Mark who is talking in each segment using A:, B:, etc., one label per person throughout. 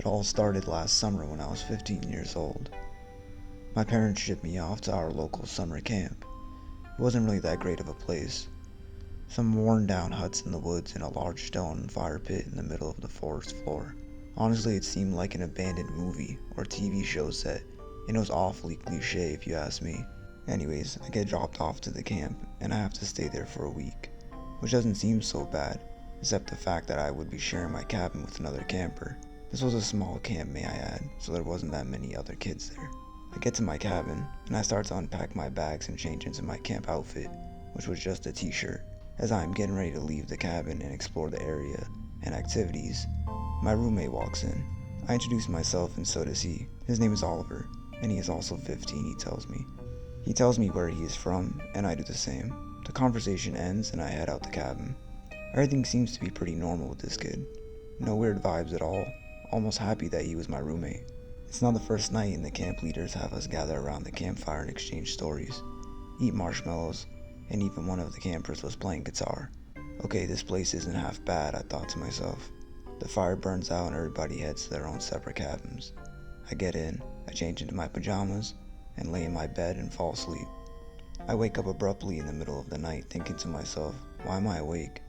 A: It all started last summer when I was 15 years old. My parents shipped me off to our local summer camp. It wasn't really that great of a place. Some worn down huts in the woods and a large stone fire pit in the middle of the forest floor. Honestly, it seemed like an abandoned movie or TV show set, and it was awfully cliche if you ask me. Anyways, I get dropped off to the camp, and I have to stay there for a week, which doesn't seem so bad, except the fact that I would be sharing my cabin with another camper. This was a small camp, may I add, so there wasn't that many other kids there. I get to my cabin, and I start to unpack my bags and change into my camp outfit, which was just a t-shirt. As I am getting ready to leave the cabin and explore the area and activities, my roommate walks in. I introduce myself and so does he. His name is Oliver, and he is also 15, he tells me. He tells me where he is from, and I do the same. The conversation ends and I head out the cabin. Everything seems to be pretty normal with this kid. No weird vibes at all. Almost happy that he was my roommate. It's not the first night and the camp leaders have us gather around the campfire and exchange stories, eat marshmallows, and even one of the campers was playing guitar. Okay, this place isn't half bad, I thought to myself. The fire burns out and everybody heads to their own separate cabins. I get in, I change into my pajamas, and lay in my bed and fall asleep. I wake up abruptly in the middle of the night thinking to myself, why am I awake?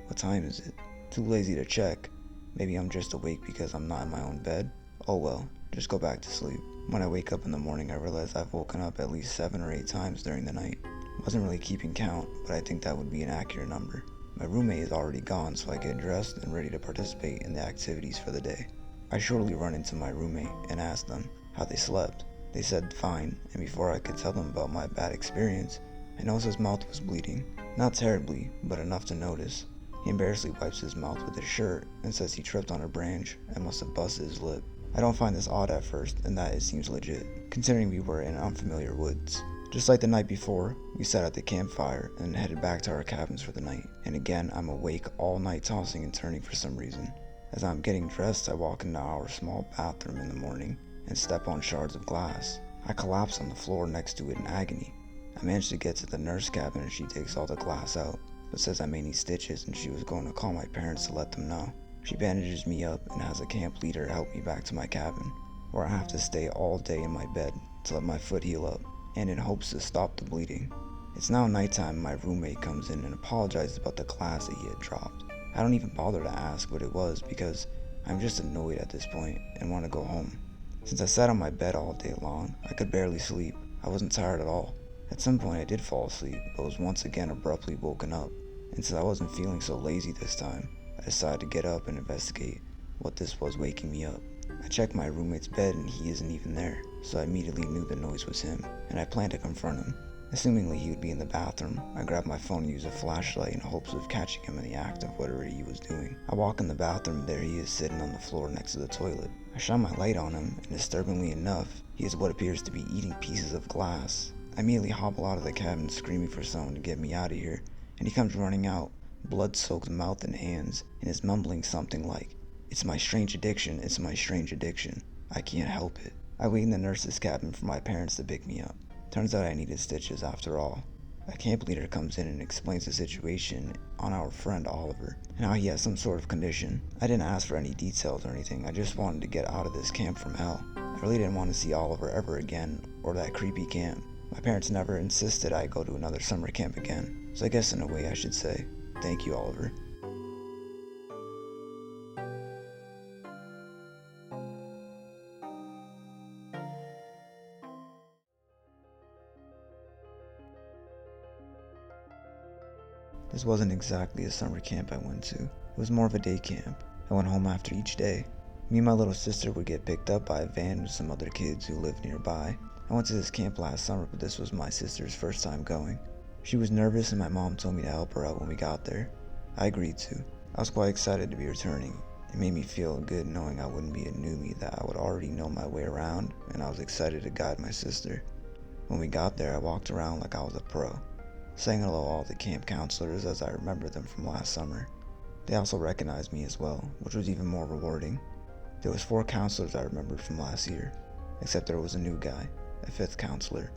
A: What time is it? Too lazy to check. Maybe I'm just awake because I'm not in my own bed? Oh well, just go back to sleep. When I wake up in the morning, I realize I've woken up at least 7 or 8 times during the night. Wasn't really keeping count, but I think that would be an accurate number. My roommate is already gone, so I get dressed and ready to participate in the activities for the day. I shortly run into my roommate and ask them how they slept. They said fine, and before I could tell them about my bad experience, I noticed his mouth was bleeding. Not terribly, but enough to notice. He embarrassingly wipes his mouth with his shirt and says he tripped on a branch and must have busted his lip. I don't find this odd at first, and that it seems legit, considering we were in unfamiliar woods. Just like the night before, we sat at the campfire and headed back to our cabins for the night. And again, I'm awake all night tossing and turning for some reason. As I'm getting dressed, I walk into our small bathroom in the morning and step on shards of glass. I collapse on the floor next to it in agony. I manage to get to the nurse cabin and she takes all the glass out, but says I may need stitches and she was going to call my parents to let them know. She bandages me up and has a camp leader help me back to my cabin, where I have to stay all day in my bed to let my foot heal up, and in hopes to stop the bleeding. It's now nighttime and my roommate comes in and apologizes about the glass that he had dropped. I don't even bother to ask what it was because I'm just annoyed at this point and want to go home. Since I sat on my bed all day long, I could barely sleep. I wasn't tired at all. At some point I did fall asleep, but was once again abruptly woken up. And since I wasn't feeling so lazy this time, I decided to get up and investigate what this was waking me up. I checked my roommate's bed and he isn't even there, so I immediately knew the noise was him, and I planned to confront him. Assumingly he would be in the bathroom, I grabbed my phone and used a flashlight in hopes of catching him in the act of whatever he was doing. I walk in the bathroom and there he is sitting on the floor next to the toilet. I shine my light on him, and disturbingly enough, he is what appears to be eating pieces of glass. I immediately hobble out of the cabin screaming for someone to get me out of here, and he comes running out, blood-soaked mouth and hands, and is mumbling something like, "It's my strange addiction, it's my strange addiction. I can't help it." I wait in the nurse's cabin for my parents to pick me up. Turns out I needed stitches after all. A camp leader comes in and explains the situation on our friend Oliver, and how he has some sort of condition. I didn't ask for any details or anything, I just wanted to get out of this camp from hell. I really didn't want to see Oliver ever again, or that creepy camp. My parents never insisted I go to another summer camp again, so I guess in a way I should say, thank you, Oliver. This wasn't exactly a summer camp I went to. It was more of a day camp. I went home after each day. Me and my little sister would get picked up by a van with some other kids who lived nearby. I went to this camp last summer, but this was my sister's first time going. She was nervous and my mom told me to help her out when we got there. I agreed to. I was quite excited to be returning. It made me feel good knowing I wouldn't be a newbie, that I would already know my way around, and I was excited to guide my sister. When we got there, I walked around like I was a pro, saying hello to all the camp counselors as I remember them from last summer. They also recognized me as well, which was even more rewarding. There was 4 counselors I remembered from last year, except there was a new guy, a 5th counselor.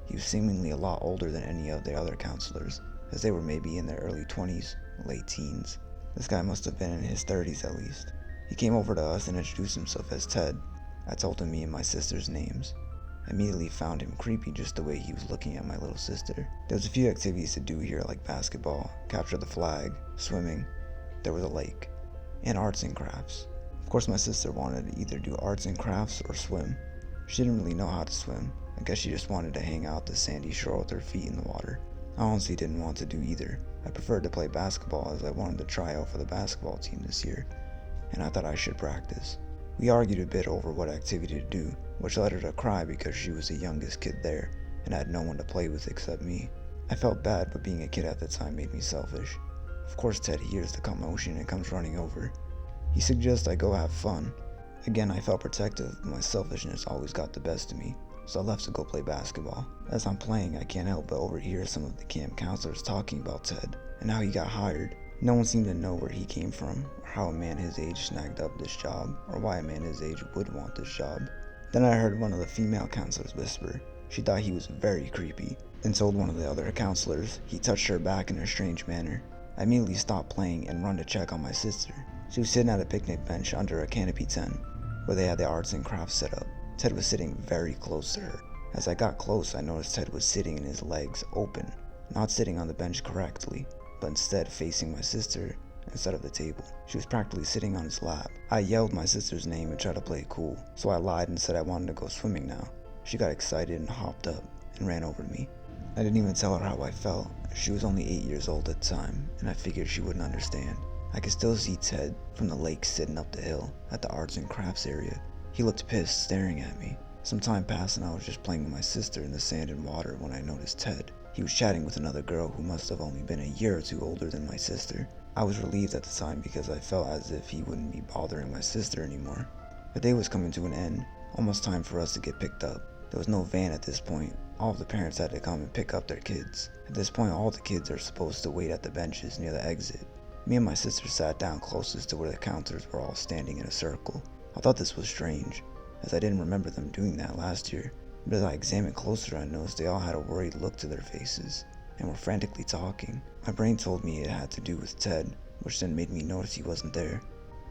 A: He was seemingly a lot older than any of the other counselors, as they were maybe in their early 20s, late teens. This guy must have been in his 30s at least. He came over to us and introduced himself as Ted. I told him me and my sister's names. I immediately found him creepy just the way he was looking at my little sister. There was a few activities to do here like basketball, capture the flag, swimming, there was a lake, and arts and crafts. Of course my sister wanted to either do arts and crafts or swim. She didn't really know how to swim. I guess she just wanted to hang out the sandy shore with her feet in the water. I honestly didn't want to do either. I preferred to play basketball as I wanted to try out for the basketball team this year, and I thought I should practice. We argued a bit over what activity to do, which led her to cry because she was the youngest kid there and had no one to play with except me. I felt bad, but being a kid at the time made me selfish. Of course Ted hears the commotion and comes running over. He suggests I go have fun. Again, I felt protective, but my selfishness always got the best of me, so I left to go play basketball. As I'm playing, I can't help but overhear some of the camp counselors talking about Ted and how he got hired. No one seemed to know where he came from, or how a man his age snagged up this job, or why a man his age would want this job. Then I heard one of the female counselors whisper. She thought he was very creepy, and told one of the other counselors he touched her back in a strange manner. I immediately stopped playing and run to check on my sister. She was sitting at a picnic bench under a canopy tent, where they had the arts and crafts set up. Ted was sitting very close to her. As I got close, I noticed Ted was sitting in his legs open, not sitting on the bench correctly, but instead facing my sister instead of the table. She was practically sitting on his lap. I yelled my sister's name and tried to play it cool, so I lied and said I wanted to go swimming now. She got excited and hopped up and ran over to me. I didn't even tell her how I felt. She was only 8 years old at the time, and I figured she wouldn't understand. I could still see Ted from the lake sitting up the hill at the arts and crafts area. He looked pissed, staring at me. Some time passed and I was just playing with my sister in the sand and water when I noticed Ted. He was chatting with another girl who must have only been a year or two older than my sister. I was relieved at the time because I felt as if he wouldn't be bothering my sister anymore. The day was coming to an end, almost time for us to get picked up. There was no van at this point. All of the parents had to come and pick up their kids. At this point, all the kids are supposed to wait at the benches near the exit. Me and my sister sat down closest to where the counters were all standing in a circle. I thought this was strange, as I didn't remember them doing that last year. But as I examined closer, I noticed they all had a worried look to their faces and were frantically talking. My brain told me it had to do with Ted, which then made me notice he wasn't there.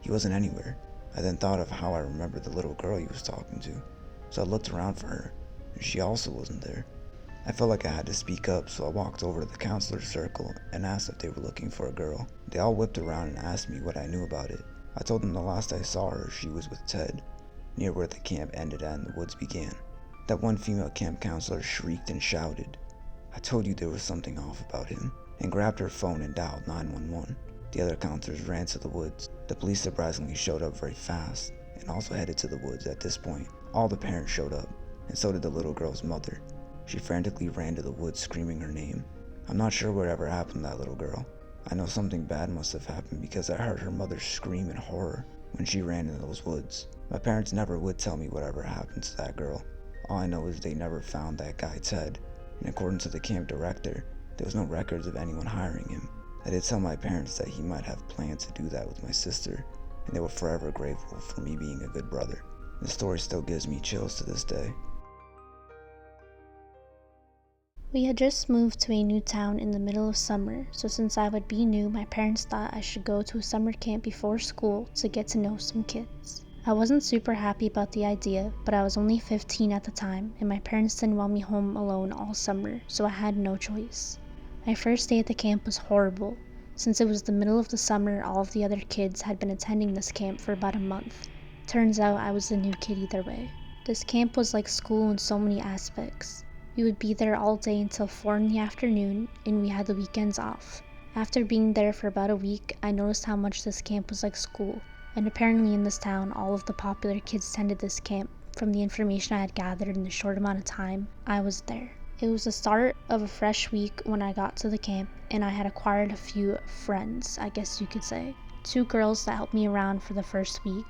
A: He wasn't anywhere. I then thought of how I remembered the little girl he was talking to, so I looked around for her, and she also wasn't there. I felt like I had to speak up, so I walked over to the counselor's circle and asked if they were looking for a girl. They all whipped around and asked me what I knew about it. I told them the last I saw her, she was with Ted, near where the camp ended and the woods began. That one female camp counselor shrieked and shouted, "I told you there was something off about him," and grabbed her phone and dialed 911. The other counselors ran to the woods. The police surprisingly showed up very fast and also headed to the woods. At this point, all the parents showed up, and so did the little girl's mother. She frantically ran to the woods screaming her name. I'm not sure whatever happened to that little girl. I know something bad must have happened because I heard her mother scream in horror when she ran into those woods. My parents never would tell me whatever happened to that girl. All I know is they never found that guy Ted, and according to the camp director, there was no records of anyone hiring him. I did tell my parents that he might have planned to do that with my sister, and they were forever grateful for me being a good brother. The story still gives me chills to this day.
B: We had just moved to a new town in the middle of summer, so since I would be new, my parents thought I should go to a summer camp before school to get to know some kids. I wasn't super happy about the idea, but I was only 15 at the time, and my parents didn't want me home alone all summer, so I had no choice. My first day at the camp was horrible. Since it was the middle of the summer, all of the other kids had been attending this camp for about a month. Turns out I was the new kid either way. This camp was like school in so many aspects. We would be there all day until 4 in the afternoon, and we had the weekends off. After being there for about a week, I noticed how much this camp was like school, and apparently in this town, all of the popular kids attended this camp. From the information I had gathered in the short amount of time I was there. It was the start of a fresh week when I got to the camp, and I had acquired a few friends, I guess you could say. 2 girls that helped me around for the first week,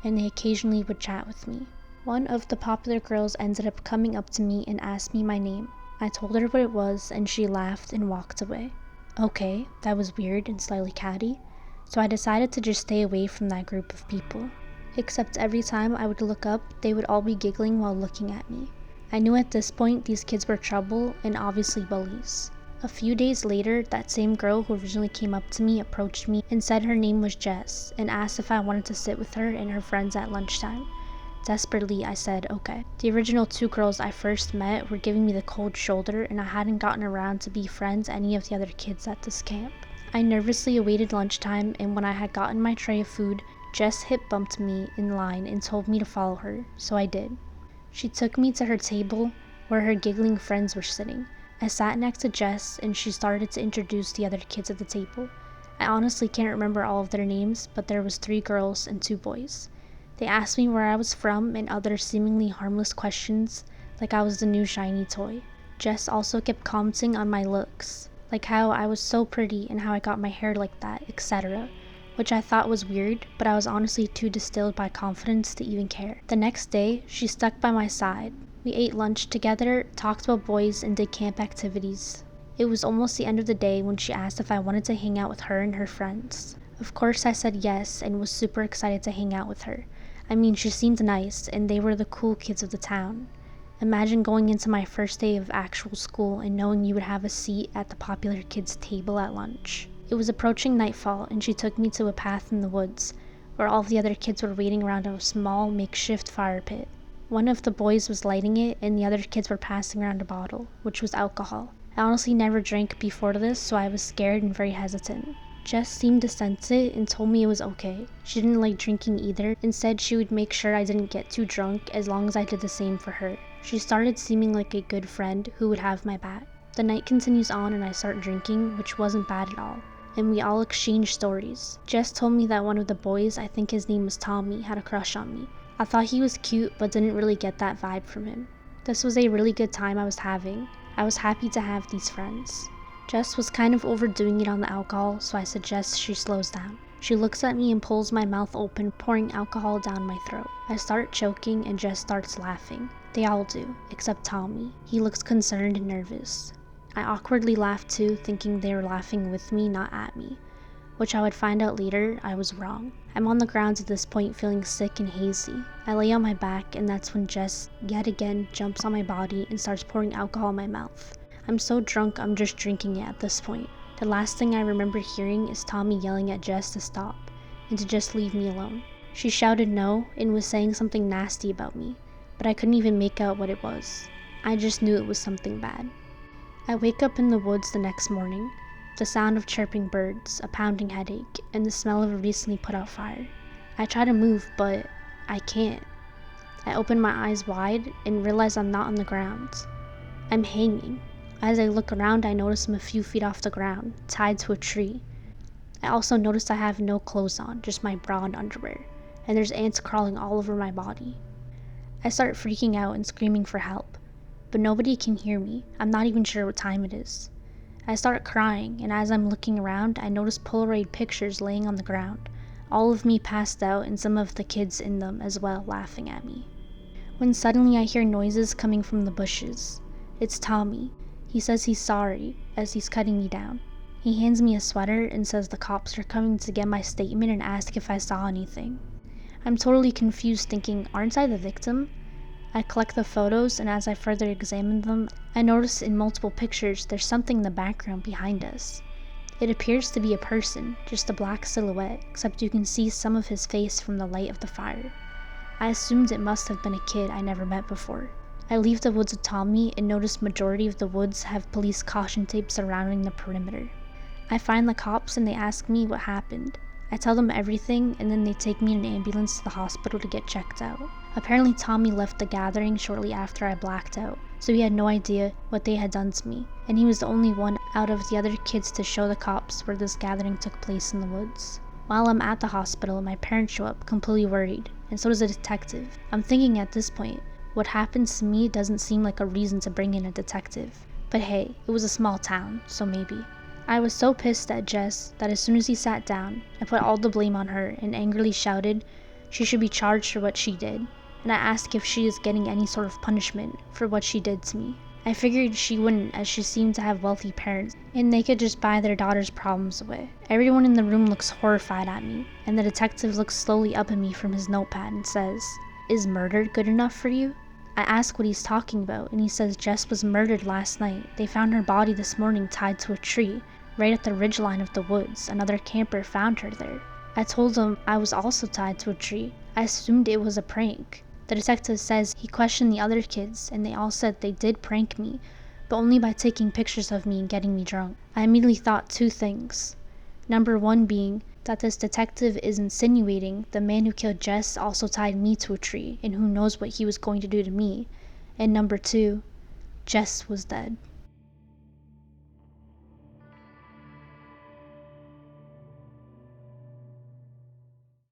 B: and they occasionally would chat with me. One of the popular girls ended up coming up to me and asked me my name. I told her what it was, and she laughed and walked away. Okay, that was weird and slightly catty, so I decided to just stay away from that group of people. Except every time I would look up, they would all be giggling while looking at me. I knew at this point these kids were trouble and obviously bullies. A few days later, that same girl who originally came up to me approached me and said her name was Jess and asked if I wanted to sit with her and her friends at lunchtime. Desperately, I said okay. The original two girls I first met were giving me the cold shoulder, and I hadn't gotten around to be friends with any of the other kids at this camp. I nervously awaited lunchtime, and when I had gotten my tray of food, Jess hip bumped me in line and told me to follow her, so I did. She took me to her table where her giggling friends were sitting. I sat next to Jess, and she started to introduce the other kids at the table. I honestly can't remember all of their names, but there was 3 girls and 2 boys. They asked me where I was from and other seemingly harmless questions, like I was the new shiny toy. Jess also kept commenting on my looks, like how I was so pretty and how I got my hair like that, etc., which I thought was weird, but I was honestly too distilled by confidence to even care. The next day, she stuck by my side. We ate lunch together, talked about boys, and did camp activities. It was almost the end of the day when she asked if I wanted to hang out with her and her friends. Of course I said yes and was super excited to hang out with her. I mean, she seemed nice, and they were the cool kids of the town. Imagine going into my first day of actual school and knowing you would have a seat at the popular kids' table at lunch. It was approaching nightfall, and she took me to a path in the woods, where all of the other kids were waiting around a small makeshift fire pit. One of the boys was lighting it, and the other kids were passing around a bottle, which was alcohol. I honestly never drank before this, so I was scared and very hesitant. Jess seemed to sense it and told me it was okay. She didn't like drinking either and said she would make sure I didn't get too drunk as long as I did the same for her. She started seeming like a good friend who would have my back. The night continues on and I start drinking, which wasn't bad at all, and we all exchanged stories. Jess told me that one of the boys, I think his name was Tommy, had a crush on me. I thought he was cute, but didn't really get that vibe from him. This was a really good time I was having. I was happy to have these friends. Jess was kind of overdoing it on the alcohol, so I suggest she slows down. She looks at me and pulls my mouth open, pouring alcohol down my throat. I start choking and Jess starts laughing. They all do, except Tommy. He looks concerned and nervous. I awkwardly laughed too, thinking they were laughing with me, not at me, which I would find out later I was wrong. I'm on the ground at this point feeling sick and hazy. I lay on my back, and that's when Jess yet again jumps on my body and starts pouring alcohol in my mouth. I'm so drunk I'm just drinking it at this point. The last thing I remember hearing is Tommy yelling at Jess to stop and to just leave me alone. She shouted no and was saying something nasty about me, but I couldn't even make out what it was. I just knew it was something bad. I wake up in the woods the next morning. The sound of chirping birds, a pounding headache, and the smell of a recently put out fire. I try to move, but I can't. I open my eyes wide and realize I'm not on the ground. I'm hanging. As I look around, I notice I'm a few feet off the ground, tied to a tree. I also notice I have no clothes on, just my bra and underwear, and there's ants crawling all over my body. I start freaking out and screaming for help, but nobody can hear me. I'm not even sure what time it is. I start crying, and as I'm looking around, I notice Polaroid pictures laying on the ground, all of me passed out and some of the kids in them as well laughing at me. When suddenly I hear noises coming from the bushes. It's Tommy. He says he's sorry as he's cutting me down. He hands me a sweater and says the cops are coming to get my statement and ask if I saw anything. I'm totally confused, thinking, aren't I the victim? I collect the photos, and as I further examine them, I notice in multiple pictures there's something in the background behind us. It appears to be a person, just a black silhouette, except you can see some of his face from the light of the fire. I assumed it must have been a kid I never met before. I leave the woods with Tommy and notice majority of the woods have police caution tape surrounding the perimeter. I find the cops and they ask me what happened. I tell them everything, and then they take me in an ambulance to the hospital to get checked out. Apparently Tommy left the gathering shortly after I blacked out, so he had no idea what they had done to me, and he was the only one out of the other kids to show the cops where this gathering took place in the woods. While I'm at the hospital, my parents show up completely worried, and so does a detective. I'm thinking at this point, what happens to me doesn't seem like a reason to bring in a detective. But hey, it was a small town, so maybe. I was so pissed at Jess that as soon as he sat down, I put all the blame on her and angrily shouted she should be charged for what she did, and I asked if she is getting any sort of punishment for what she did to me. I figured she wouldn't, as she seemed to have wealthy parents, and they could just buy their daughter's problems away. Everyone in the room looks horrified at me, and the detective looks slowly up at me from his notepad and says, "Is murder good enough for you?" I ask what he's talking about, and he says Jess was murdered last night. They found her body this morning tied to a tree, right at the ridgeline of the woods. Another camper found her there. I told him I was also tied to a tree. I assumed it was a prank. The detective says he questioned the other kids, and they all said they did prank me, but only by taking pictures of me and getting me drunk. I immediately thought two things. Number one being that this detective is insinuating the man who killed Jess also tied me to a tree, and who knows what he was going to do to me. And number two, Jess was dead.